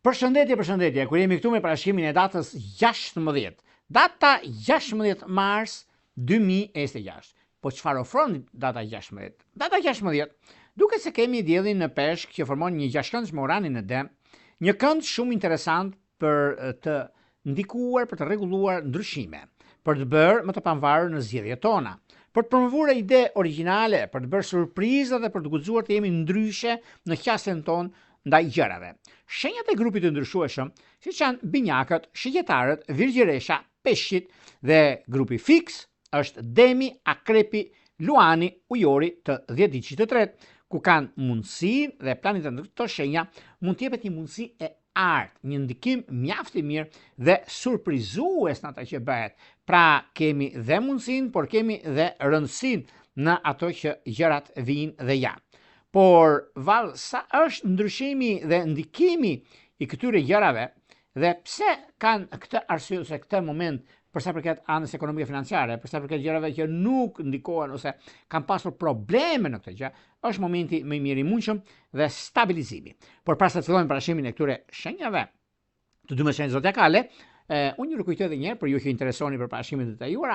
Përshëndetje, kur jemi këtu me parashikimin e datës 16. Data 16 mars 2026. Po çfarë ofron data 16? Data 16, duket se kemi diellin në peshk që formon një gjashtkëndsh me uranin në D, një kënd shumë interesant për të ndikuar, për të rregulluar ndryshime, për të bërë më të pavarur në zgjedhjet tona, për të promovuar ide origjinale, për të bërë surpriza dhe për të guxuar të jemi ndryshe në qasjen tonë ndaj gjërave. Shenjat e grupit të ndryshueshëm, siç janë binjakët, shigjetarët, virgjëresha, peshqit dhe grupi fix është Demi, Akrepi, Luani, Ujori të 10 diçit të tretë, ku kanë mundësi dhe planit të këto shenja mund të jepet një mundësi e artë, një ndikim mjaft i mirë dhe surprizues në ata që bëhet. Pra kemi dhe mundësinë, por kemi dhe rëndësinë në ato që gjërat vijnë dhe janë. Por sa është ndryshimi dhe ndikimi i këtyre gjërave dhe pse kanë këtë arsye ose këtë moment për sa përket anës ekonomike financiare, për sa përket gjërave që nuk ndikohen ose kanë pasur probleme në këtë gjë, është momenti më i mirë i mundshëm dhe stabilizimi. Por para se të fillojmë parashikimin e këtyre shenjave të 12 shenjave zodiakale, unë ju rikujtoj edhe një herë për ju që interesoni për parashikimet e detajuara,